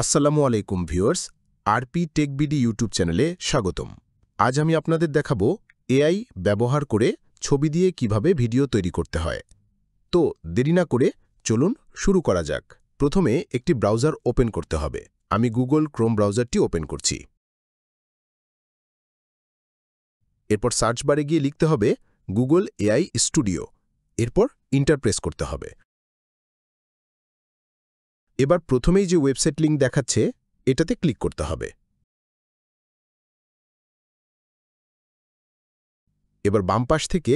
আসসালামু আলাইকুম viewers, RP tech BD YouTube চ্যানেলে স্বাগতম। আজ আমি আপনাদের দেখাবো এআই ব্যবহার করে ছবি দিয়ে কিভাবে ভিডিও তৈরি করতে হয়। তো দেরি না করে চলুন শুরু করা যাক। প্রথমে একটি ব্রাউজার ওপেন করতে হবে। আমি গুগল ক্রোম ব্রাউজারটি ওপেন করছি। এরপর সার্চ বারে গিয়ে লিখতে হবে গুগল এআই স্টুডিও। এরপর ইন্টার প্রেস করতে হবে। এবার প্রথমেই যে ওয়েবসাইট লিঙ্ক দেখাচ্ছে এটাতে ক্লিক করতে হবে। এবার বাম পাশ থেকে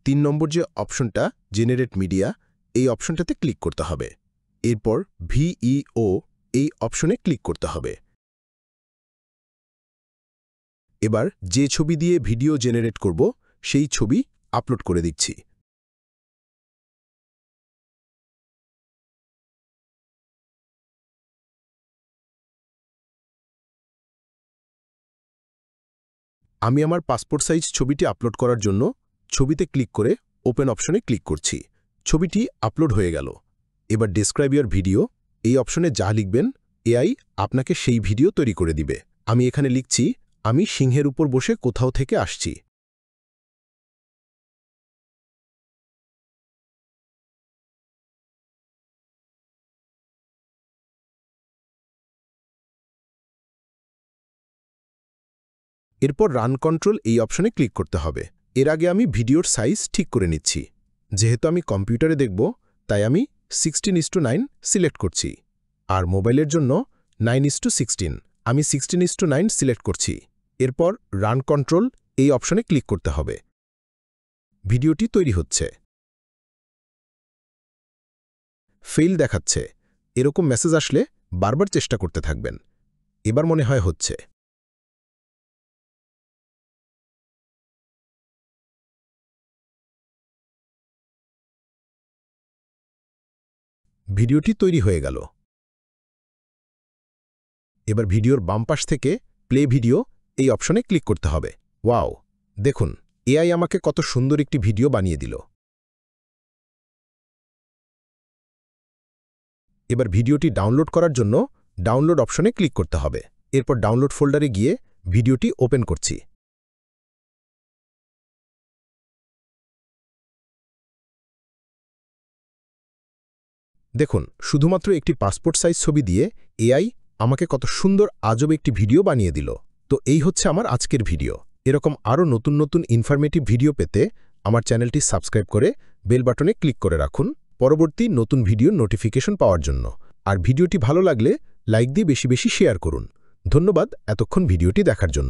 ৩ নম্বর যে অপশনটা জেনারেট মিডিয়া, এই অপশনটাতে ক্লিক করতে হবে। এরপর ভিইও এই অপশনে ক্লিক করতে হবে। এবার যে ছবি দিয়ে ভিডিও জেনারেট করব সেই ছবি আপলোড করে দিচ্ছি। আমি আমার পাসপোর্ট সাইজ ছবিটি আপলোড করার জন্য ছবিতে ক্লিক করে ওপেন অপশনে ক্লিক করছি। ছবিটি আপলোড হয়ে গেল। এবার ডেসক্রাইব ইওর ভিডিও এই অপশনে যা লিখবেন এআই আপনাকে সেই ভিডিও তৈরি করে দিবে। আমি এখানে লিখছি, আমি সিংহের উপর বসে কোথাও থেকে আসছি। এরপর রান কন্ট্রোল এই অপশনে ক্লিক করতে হবে। এর আগে আমি ভিডিওর সাইজ ঠিক করে নিচ্ছি। যেহেতু আমি কম্পিউটারে দেখব তাই আমি 16:9 সিলেক্ট করছি। আর মোবাইলের জন্য 9:16। আমি 16:9 সিলেক্ট করছি। এরপর রান কন্ট্রোল এই অপশনে ক্লিক করতে হবে। ভিডিওটি তৈরি হচ্ছে। ফেইল দেখাচ্ছে। এরকম মেসেজ আসলে বারবার চেষ্টা করতে থাকবেন। এবার মনে হয় হচ্ছে। ভিডিওটি তৈরি হয়ে গেল। এবার ভিডিওর বাম পাশ থেকে প্লে ভিডিও এই অপশনে ক্লিক করতে হবে। ওয়াও, দেখুন এআই আমাকে কত সুন্দর একটি ভিডিও বানিয়ে দিল। এবার ভিডিওটি ডাউনলোড করার জন্য ডাউনলোড অপশনে ক্লিক করতে হবে। এরপর ডাউনলোড ফোল্ডারে গিয়ে ভিডিওটি ওপেন করছি। দেখুন শুধুমাত্র একটি পাসপোর্ট সাইজ ছবি দিয়ে এআই আমাকে কত সুন্দর আজব একটি ভিডিও বানিয়ে দিল। তো এই হচ্ছে আমার আজকের ভিডিও। এরকম আরও নতুন নতুন ইনফরমেটিভ ভিডিও পেতে আমার চ্যানেলটি সাবস্ক্রাইব করে বেল বাটনে ক্লিক করে রাখুন পরবর্তী নতুন ভিডিওর নোটিফিকেশন পাওয়ার জন্য। আর ভিডিওটি ভালো লাগলে লাইক দিয়ে বেশি বেশি শেয়ার করুন। ধন্যবাদ এতক্ষণ ভিডিওটি দেখার জন্য।